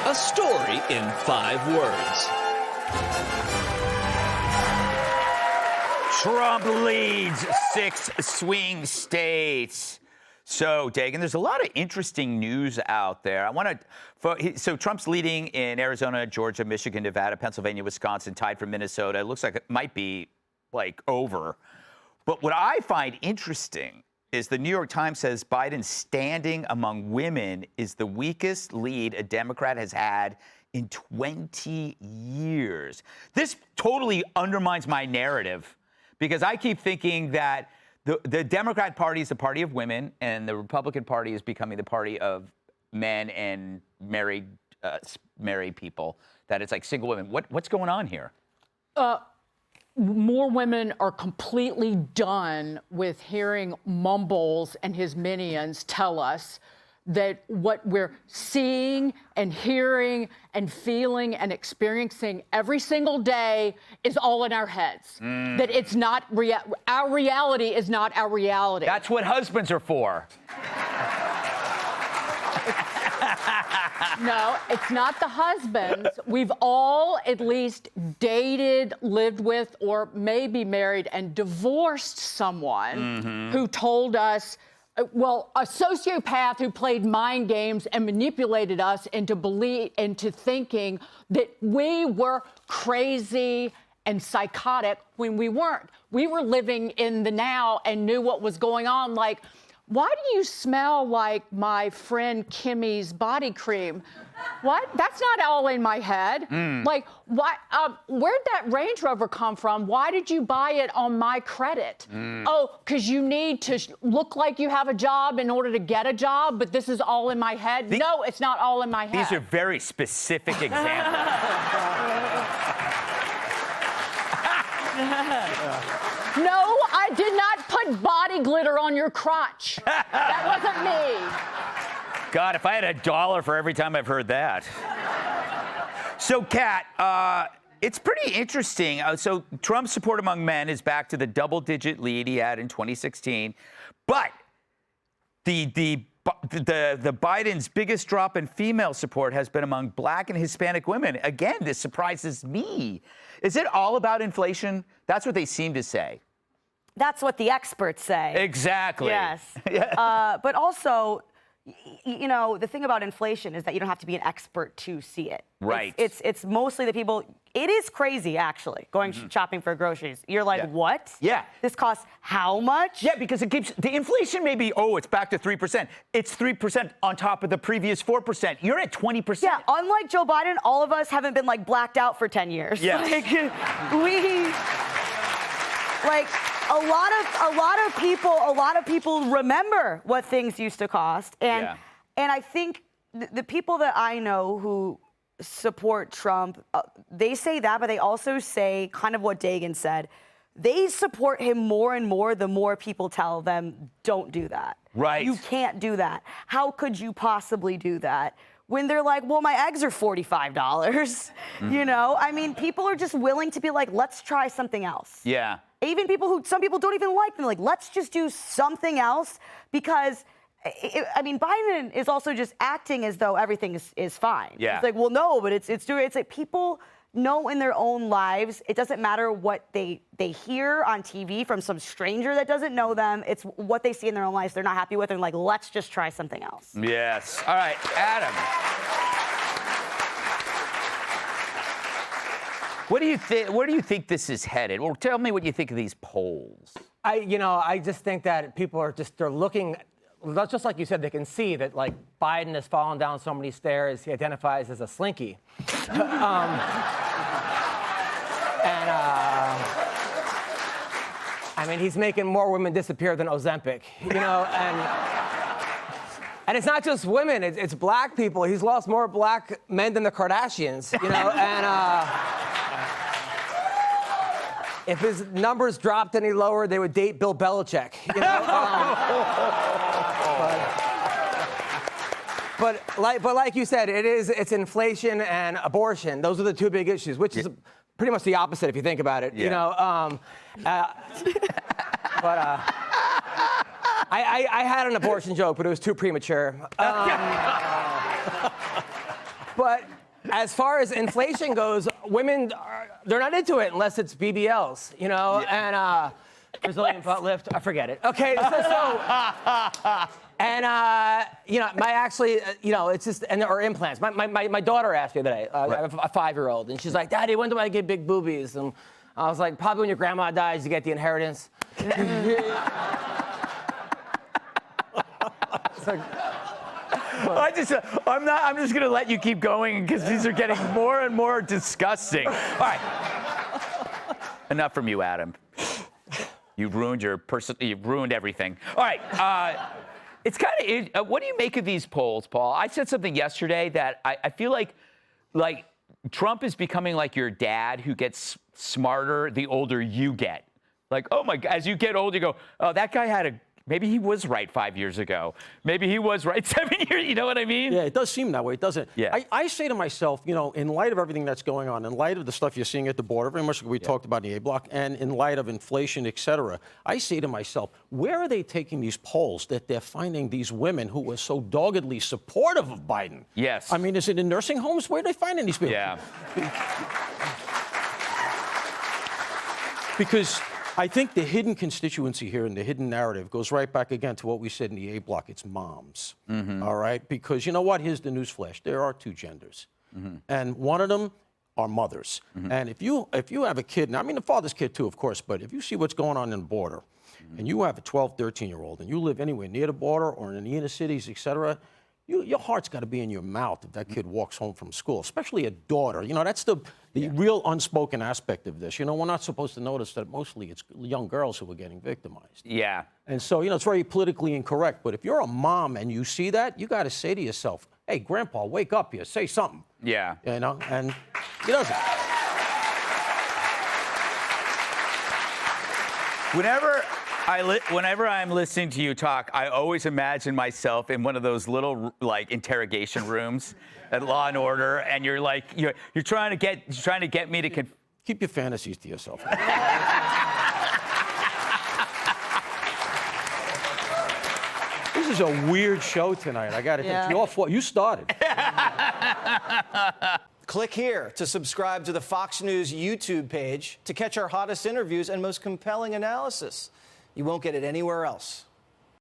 A story in 5 words. Trump leads 6 swing states. So, Dagan, there's a lot of interesting news out there. So Trump's leading in Arizona, Georgia, Michigan, Nevada, Pennsylvania, Wisconsin, tied for Minnesota. It looks like it might be, over. But what I find interesting is the New York Times says Biden's standing among women is the weakest lead a Democrat has had in 20 years. This totally undermines my narrative because I keep thinking that the Democrat Party is the party of women and the Republican Party is becoming the party of men and married people, that it's like single women. What's going on here? More women are completely done with hearing Mumbles and his minions tell us that what we're seeing and hearing and feeling and experiencing every single day is all in our heads. That it's not our reality is not our reality. That's what husbands are for. No, it's not the husbands. We've all at least dated, lived with, or maybe married and divorced someone who told us, a sociopath who played mind games and manipulated us into thinking that we were crazy and psychotic when we weren't. We were living in the now and knew what was going on. Like, why do you smell like my friend Kimmy's body cream? What? That's not all in my head. Like, why? Where'd that Range Rover come from? Why did you buy it on my credit? Oh, because you need to look like you have a job in order to get a job, but this is all in my head? No, it's not all in my head. These are very specific examples. No, I did not put body glitter on your crotch. That wasn't me. God, if I had $1 for every time I've heard that. So, Kat, it's pretty interesting. So Trump's support among men is back to the double-digit lead he had in 2016. But the Biden's biggest drop in female support has been among Black and Hispanic women. Again, this surprises me. Is it all about inflation? That's what they seem to say. That's what the experts say. Exactly. Yes. But also, you know, the thing about inflation is that you don't have to be an expert to see it. Right. It's mostly the people. It is crazy, actually, going shopping for groceries. You're like, what? Yeah. This costs how much? Yeah, because it keeps the inflation may be, it's back to 3%. It's 3% on top of the previous 4%. You're at 20%. Yeah, unlike Joe Biden, all of us haven't been like blacked out for 10 years. Yeah. A lot of people remember what things used to cost. And I think the people that I know who support Trump, they say that, but they also say kind of what Dagan said. They support him more and more the more people tell them, don't do that. Right. You can't do that. How could you possibly do that? When they're like, well, my eggs are $45, you know? I mean, people are just willing to be like, let's try something else. Yeah. Even some people don't even like them. Like, let's just do something else because, Biden is also just acting as though everything is fine. Yeah. It's like, well, no, but it's like people know in their own lives, it doesn't matter what they hear on TV from some stranger that doesn't know them. It's what they see in their own lives they're not happy with and like, let's just try something else. Yes. All right, Adam. Where do you think this is headed? Well, tell me what you think of these polls. I just think that people are they're looking, just like you said, they can see that like Biden has fallen down so many stairs. He identifies as a slinky. He's making more women disappear than Ozempic, and it's not just women, it's Black people. He's lost more Black men than the Kardashians, if his numbers dropped any lower, they would date Bill Belichick. But like you said, it's inflation and abortion. Those are the two big issues, which is pretty much the opposite if you think about it. Yeah. I had an abortion joke, but it was too premature. But as far as inflation goes, women, they're not into it unless it's BBLs, you know? Yeah. And Brazilian butt lift, I forget it. Okay, and, you know, you know, it's just, or implants. My daughter asked me the other day, I have a 5-year-old, and she's like, Daddy, when do I get big boobies? And I was like, probably when your grandma dies, you get the inheritance. It's like, I'm just gonna let you keep going because these are getting more and more disgusting. All right. Enough from you, Adam. You've ruined you've ruined everything. All right. It's kind of, what do you make of these polls, Paul? I said something yesterday that I feel like Trump is becoming like your dad who gets smarter the older you get. Like, oh my God, as you get older, you go, oh, that guy maybe he was right 5 years ago. Maybe he was right 7 years, you know what I mean? Yeah, it does seem that way, doesn't it? Yeah. I say to myself, you know, in light of everything that's going on, in light of the stuff you're seeing at the border, very much like we talked about in the A block, and in light of inflation, et cetera, I say to myself, where are they taking these polls that they're finding these women who were so doggedly supportive of Biden? Yes. I mean, is it in nursing homes? Where are they finding these people? Yeah. Because I think the hidden constituency here and the hidden narrative goes right back again to what we said in the A block. It's moms, all right? Because you know what? Here's the newsflash. There are 2 genders. And one of them are mothers. And if you have a kid, and I mean the father's kid too, of course, but if you see what's going on in the border, and you have a 12, 13-year-old, and you live anywhere near the border or in the inner cities, et cetera, your heart's got to be in your mouth if that kid walks home from school, especially a daughter. You know, that's the real unspoken aspect of this. You know, we're not supposed to notice that mostly it's young girls who are getting victimized. Yeah. And so, you know, it's very politically incorrect. But if you're a mom and you see that, you got to say to yourself, hey, Grandpa, wake up here, say something. Yeah. You know, and he doesn't. Whenever I'm listening to you talk, I always imagine myself in one of those little like interrogation rooms at Law and Order, and you're like you're trying to get me to keep your fantasies to yourself. This is a weird show tonight. I got to think. Your fault. You started. Click here to subscribe to the Fox News YouTube page to catch our hottest interviews and most compelling analysis. You won't get it anywhere else.